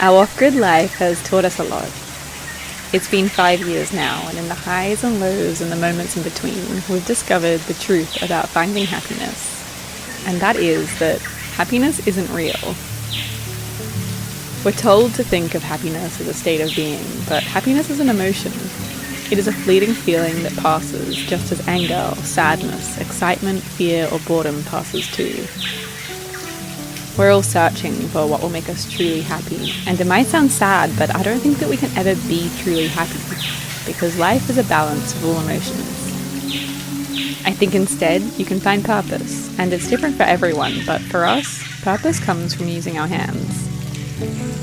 Our off-grid life has taught us a lot. It's been 5 years now, and in the highs and lows and the moments in between, we've discovered the truth about finding happiness. And that is that happiness isn't real. We're told to think of happiness as a state of being, but happiness is an emotion. It is a fleeting feeling that passes, just as anger or sadness, excitement, fear, or boredom passes too. We're all searching for what will make us truly happy, and it might sound sad, but I don't think that we can ever be truly happy, because life is a balance of all emotions. I think instead you can find purpose, and it's different for everyone, but for us, purpose comes from using our hands,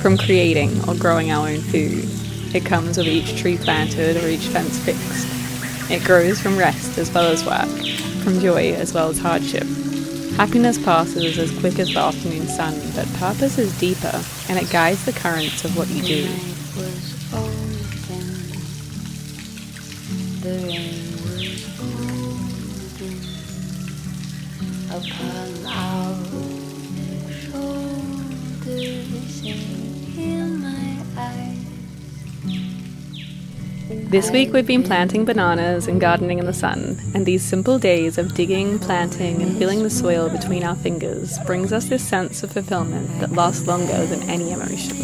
from creating or growing our own food. It comes with each tree planted or each fence fixed. It grows from rest as well as work, from joy as well as hardship. Happiness passes as quick as the afternoon sun, but purpose is deeper, and it guides the currents of what you do. This week we've been planting bananas and gardening in the sun, and these simple days of digging, planting, and feeling the soil between our fingers brings us this sense of fulfillment that lasts longer than any emotion.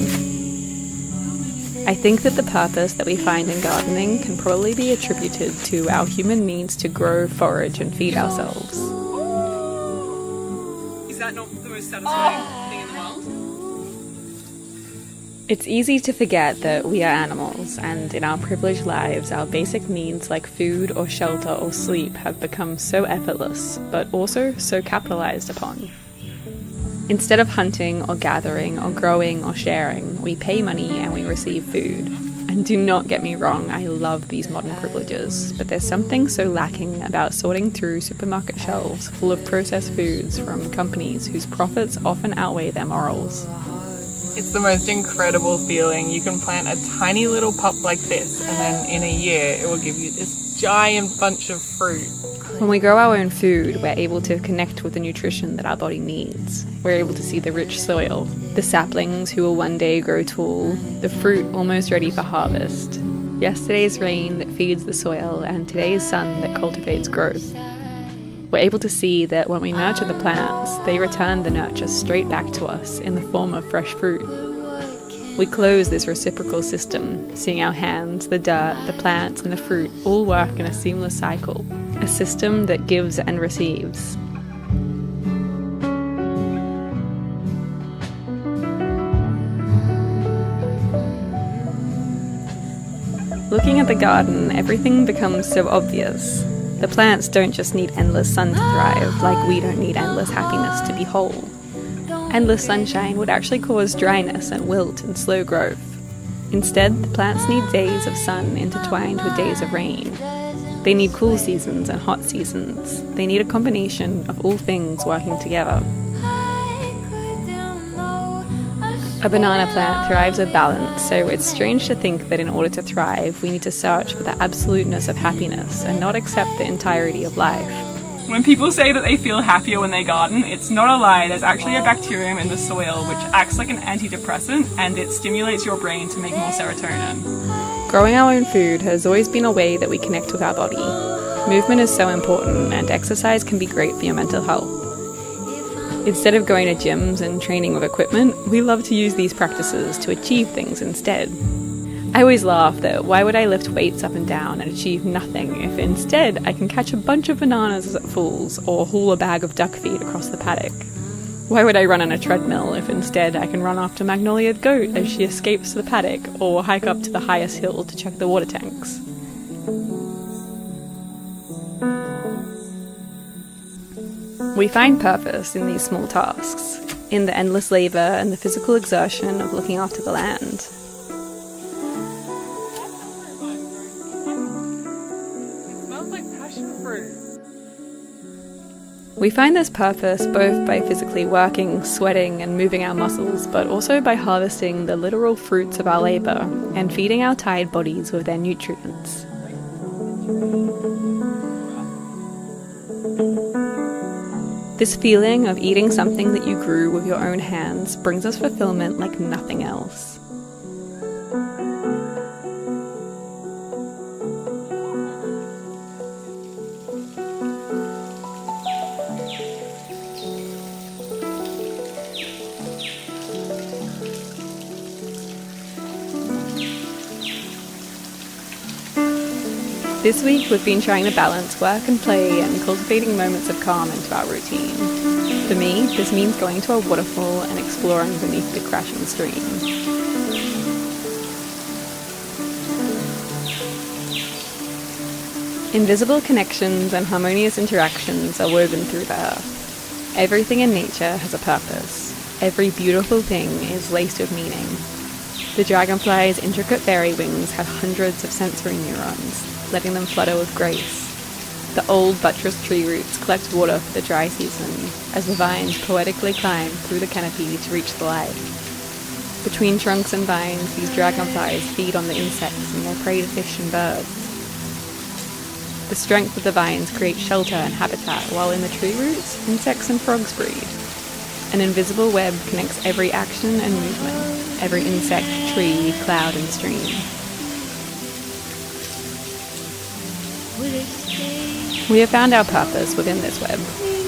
I think that the purpose that we find in gardening can probably be attributed to our human needs to grow, forage, and feed ourselves. Is that not the most satisfying thing in the world? It's easy to forget that we are animals, and in our privileged lives, our basic needs like food or shelter or sleep have become so effortless, but also so capitalized upon. Instead of hunting or gathering or growing or sharing, we pay money and we receive food. And do not get me wrong, I love these modern privileges, but there's something so lacking about sorting through supermarket shelves full of processed foods from companies whose profits often outweigh their morals. It's the most incredible feeling. You can plant a tiny little pup like this, and then in a year it will give you this giant bunch of fruit. When we grow our own food, we're able to connect with the nutrition that our body needs. We're able to see the rich soil, the saplings who will one day grow tall, the fruit almost ready for harvest, yesterday's rain that feeds the soil, and today's sun that cultivates growth. We're able to see that when we nurture the plants, they return the nurture straight back to us in the form of fresh fruit. We close this reciprocal system, seeing our hands, the dirt, the plants, and the fruit all work in a seamless cycle, a system that gives and receives. Looking at the garden, everything becomes so obvious. The plants don't just need endless sun to thrive, like we don't need endless happiness to be whole. Endless sunshine would actually cause dryness and wilt and slow growth. Instead, the plants need days of sun intertwined with days of rain. They need cool seasons and hot seasons. They need a combination of all things working together. A banana plant thrives with balance, so it's strange to think that in order to thrive, we need to search for the absoluteness of happiness and not accept the entirety of life. When people say that they feel happier when they garden, it's not a lie. There's actually a bacterium in the soil which acts like an antidepressant, and it stimulates your brain to make more serotonin. Growing our own food has always been a way that we connect with our body. Movement is so important, and exercise can be great for your mental health. Instead of going to gyms and training with equipment, we love to use these practices to achieve things instead. I always laugh that why would I lift weights up and down and achieve nothing if instead I can catch a bunch of bananas as it falls or haul a bag of duck feed across the paddock? Why would I run on a treadmill if instead I can run after Magnolia's goat as she escapes the paddock or hike up to the highest hill to check the water tanks? We find purpose in these small tasks, in the endless labour and the physical exertion of looking after the land. It smells like passion fruit. We find this purpose both by physically working, sweating, and moving our muscles, but also by harvesting the literal fruits of our labour and feeding our tired bodies with their nutrients. This feeling of eating something that you grew with your own hands brings us fulfillment like nothing else. This week we've been trying to balance work and play and cultivating moments of calm into our routine. For me, this means going to a waterfall and exploring beneath the crashing stream. Invisible connections and harmonious interactions are woven through the earth. Everything in nature has a purpose. Every beautiful thing is laced with meaning. The dragonfly's intricate fairy wings have hundreds of sensory neurons, letting them flutter with grace. The old buttressed tree roots collect water for the dry season as the vines poetically climb through the canopy to reach the light. Between trunks and vines, these dragonflies feed on the insects and their prey to fish and birds. The strength of the vines creates shelter and habitat, while in the tree roots, insects and frogs breed. An invisible web connects every action and movement, every insect, tree, cloud and stream. We have found our purpose within this web,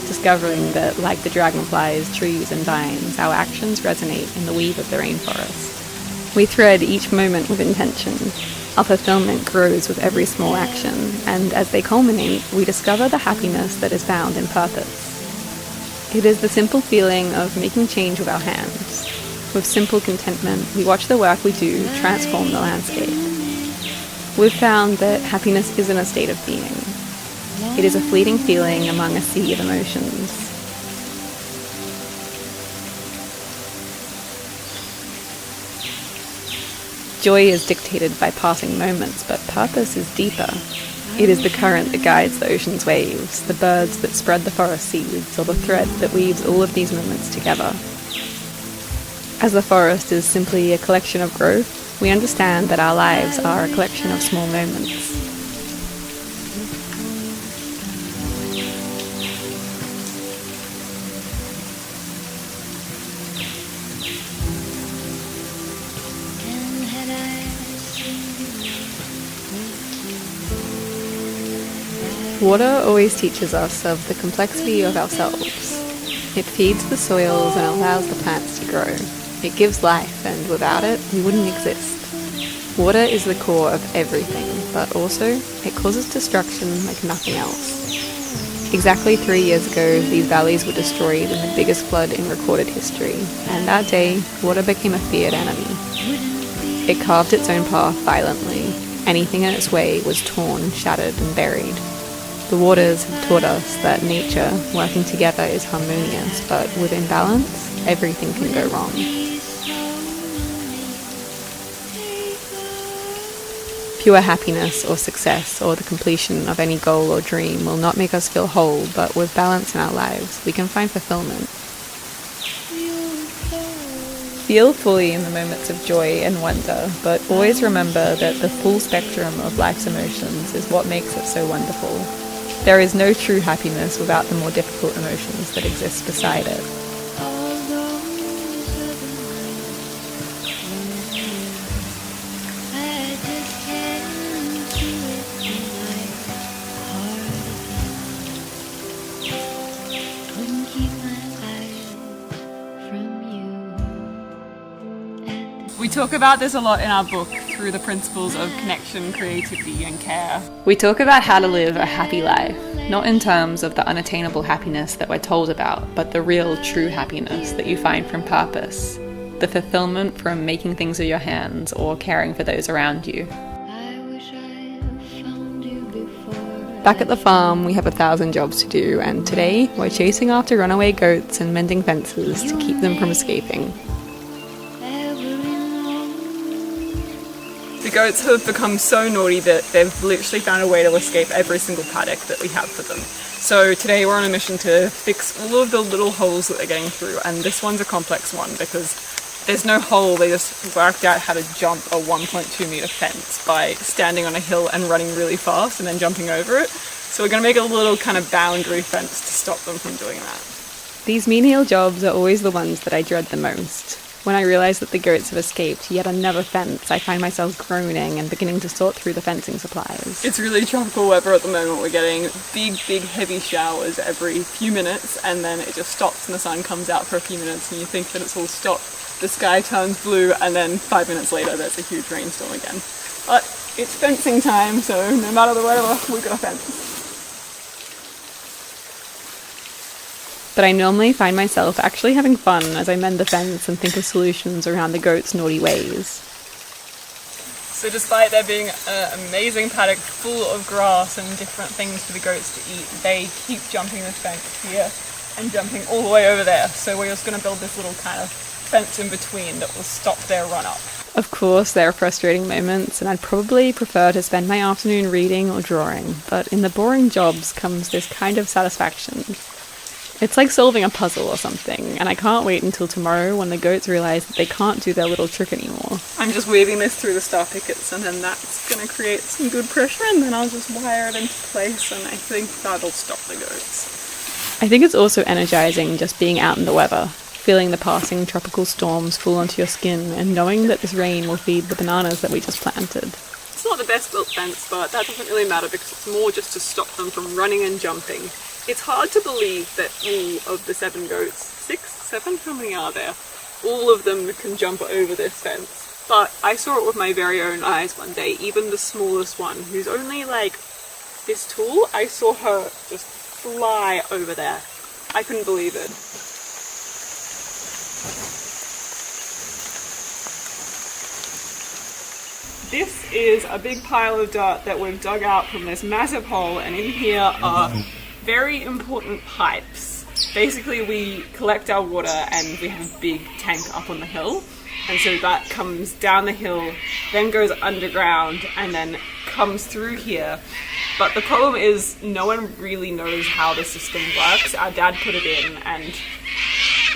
discovering that, like the dragonflies, trees and vines, our actions resonate in the weave of the rainforest. We thread each moment with intention. Our fulfillment grows with every small action, and as they culminate, we discover the happiness that is found in purpose. It is the simple feeling of making change with our hands. With simple contentment, we watch the work we do transform the landscape. We've found that happiness isn't a state of being. It is a fleeting feeling among a sea of emotions. Joy is dictated by passing moments, but purpose is deeper. It is the current that guides the ocean's waves, the birds that spread the forest seeds, or the thread that weaves all of these moments together. As the forest is simply a collection of growth, we understand that our lives are a collection of small moments. Water always teaches us of the complexity of ourselves. It feeds the soils and allows the plants to grow. It gives life, and without it, we wouldn't exist. Water is the core of everything, but also it causes destruction like nothing else. Exactly 3 years ago, these valleys were destroyed in the biggest flood in recorded history, and that day, water became a feared enemy. It carved its own path violently. Anything in its way was torn, shattered, and buried. The waters have taught us that nature, working together, is harmonious, but with imbalance, everything can go wrong. Pure happiness or success or the completion of any goal or dream will not make us feel whole, but with balance in our lives, we can find fulfillment. Feel fully in the moments of joy and wonder, but always remember that the full spectrum of life's emotions is what makes it so wonderful. There is no true happiness without the more difficult emotions that exist beside it. We talk about this a lot in our book through the principles of connection, creativity and care. We talk about how to live a happy life, not in terms of the unattainable happiness that we're told about, but the real true happiness that you find from purpose, the fulfillment from making things with your hands or caring for those around you. Back at the farm, we have 1,000 jobs to do, and today we're chasing after runaway goats and mending fences to keep them from escaping. The goats have become so naughty that they've literally found a way to escape every single paddock that we have for them. So today we're on a mission to fix all of the little holes that they're getting through, and this one's a complex one because there's no hole. They just worked out how to jump a 1.2 meter fence by standing on a hill and running really fast and then jumping over it. So we're going to make a little kind of boundary fence to stop them from doing that. These menial jobs are always the ones that I dread the most. When I realise that the goats have escaped yet another fence, I find myself groaning and beginning to sort through the fencing supplies. It's really tropical weather at the moment. We're getting big heavy showers every few minutes, and then it just stops and the sun comes out for a few minutes and you think that it's all stopped. The sky turns blue and then 5 minutes later there's a huge rainstorm again. But it's fencing time, so no matter the weather, we've got a fence. But I normally find myself actually having fun as I mend the fence and think of solutions around the goats' naughty ways. So despite there being an amazing paddock full of grass and different things for the goats to eat, they keep jumping this fence here and jumping all the way over there. So we're just going to build this little kind of fence in between that will stop their run up. Of course, there are frustrating moments, and I'd probably prefer to spend my afternoon reading or drawing, but in the boring jobs comes this kind of satisfaction. It's like solving a puzzle or something, and I can't wait until tomorrow when the goats realise that they can't do their little trick anymore. I'm just weaving this through the star pickets, and then that's going to create some good pressure, and then I'll just wire it into place, and I think that'll stop the goats. I think it's also energising just being out in the weather, feeling the passing tropical storms fall onto your skin, and knowing that this rain will feed the bananas that we just planted. It's not the best built fence, but that doesn't really matter because it's more just to stop them from running and jumping. It's hard to believe that all of the 7 goats, 6, 7, how many are there? All of them can jump over this fence. But I saw it with my very own eyes one day, even the smallest one, who's only like this tall, I saw her just fly over there. I couldn't believe it. This is a big pile of dirt that we've dug out from this massive hole, and in here are very important pipes. Basically we collect our water and we have a big tank up on the hill, and so that comes down the hill, then goes underground and then comes through here. But the problem is no one really knows how the system works. Our dad put it in and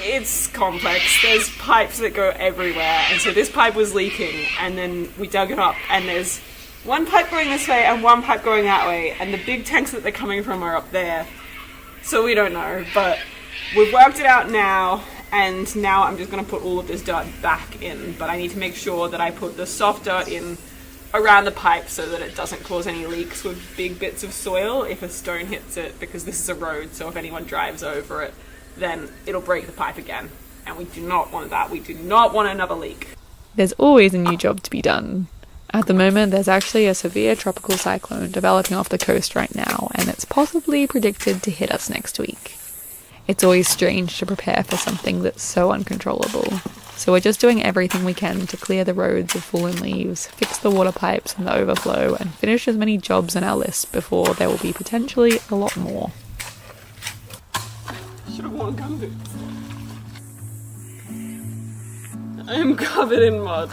it's complex. There's pipes that go everywhere, and so this pipe was leaking and then we dug it up and there's one pipe going this way and one pipe going that way, and the big tanks that they're coming from are up there. So we don't know, but we've worked it out now, and now I'm just going to put all of this dirt back in, but I need to make sure that I put the soft dirt in around the pipe so that it doesn't cause any leaks with big bits of soil if a stone hits it, because this is a road, so if anyone drives over it, then it'll break the pipe again, and we do not want that. We do not want another leak. There's always a new job to be done. At the moment, there's actually a severe tropical cyclone developing off the coast right now, and it's possibly predicted to hit us next week. It's always strange to prepare for something that's so uncontrollable. So we're just doing everything we can to clear the roads of fallen leaves, fix the water pipes and the overflow, and finish as many jobs on our list before there will be potentially a lot more. Should have worn gumboots. I am covered in mud,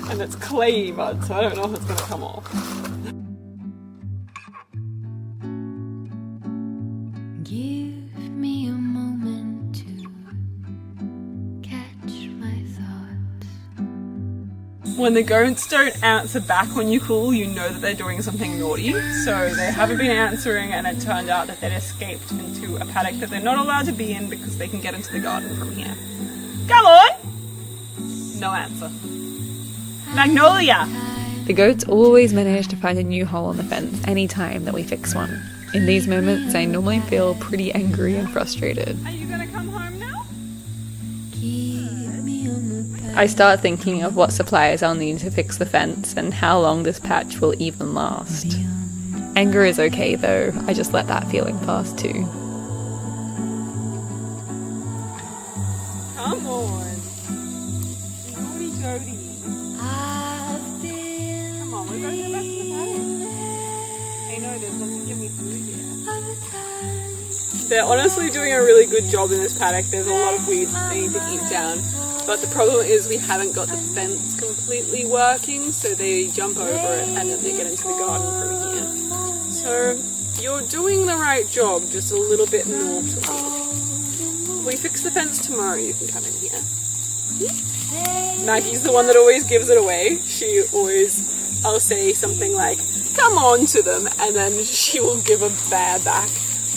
and it's clayey mud, so I don't know if it's going to come off. Give me a moment to catch my thoughts. When the goats don't answer back when you call, you know that they're doing something naughty. So they haven't been answering, and it turned out that they'd escaped into a paddock that they're not allowed to be in because they can get into the garden from here. Come on! No answer. Magnolia! The goats always manage to find a new hole on the fence any time that we fix one. In these moments, I normally feel pretty angry and frustrated. Are you gonna come home now? Keep me on the path. I start thinking of what supplies I'll need to fix the fence and how long this patch will even last. Anger is okay though, I just let that feeling pass too. Come on. Naughty Jody. I've been Come on, we're going to go back to the paddock. Hey, no, there's nothing to get me through here. other times. They're honestly doing a really good job in this paddock. There's a lot of weeds that they need to keep down. But the problem is we haven't got the fence completely working, so they jump over it and then they get into the garden from here. So you're doing the right job, just a little bit naughty. We fix the fence tomorrow, you can come in here. Maggie's the one that always gives it away. She always, I'll say something like, come on to them, and then she will give a bear back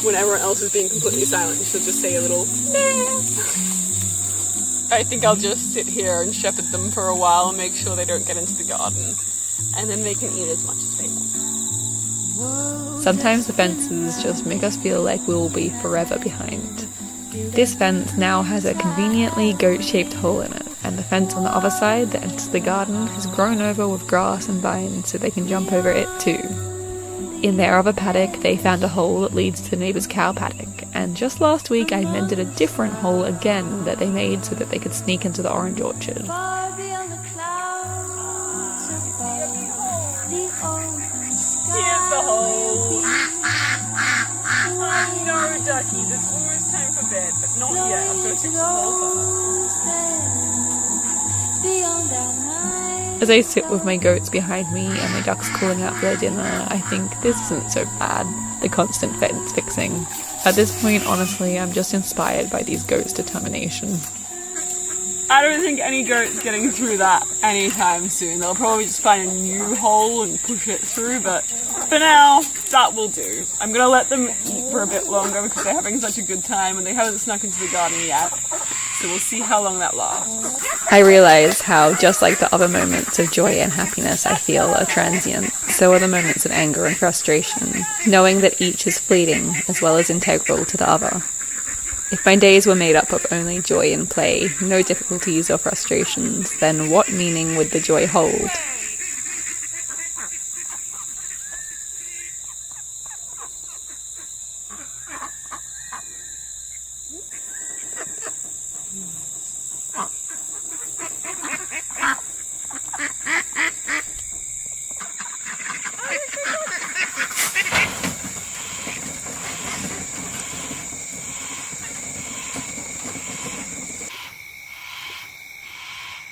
when everyone else is being completely silent. She'll just say a little, nah. I think I'll just sit here and shepherd them for a while and make sure they don't get into the garden. And then they can eat as much as they want. Sometimes the fences just make us feel like we will be forever behind. This fence now has a conveniently goat-shaped hole in it, and the fence on the other side that enters the garden has grown over with grass and vines so they can jump over it too. In their other paddock, they found a hole that leads to the neighbour's cow paddock, and just last week I mended a different hole again that they made so that they could sneak into the orange orchard. Far beyond the clouds, above the open sky. Here's the hole. No, duckies, it's almost time for bed, but not yet. I've got to fix the hole first. Beyond our minds. As I sit with my goats behind me and my ducks calling out for their dinner, I think this isn't so bad, the constant fence fixing. At this point, honestly, I'm just inspired by these goats' determination. I don't think any goat's getting through that anytime soon. They'll probably just find a new hole and push it through, but for now, that will do. I'm going to let them eat for a bit longer because they're having such a good time and they haven't snuck into the garden yet. So we'll see how long that lasts. I realise how, just like the other moments of joy and happiness I feel are transient, so are the moments of anger and frustration, knowing that each is fleeting as well as integral to the other. If my days were made up of only joy and play, no difficulties or frustrations, then what meaning would the joy hold?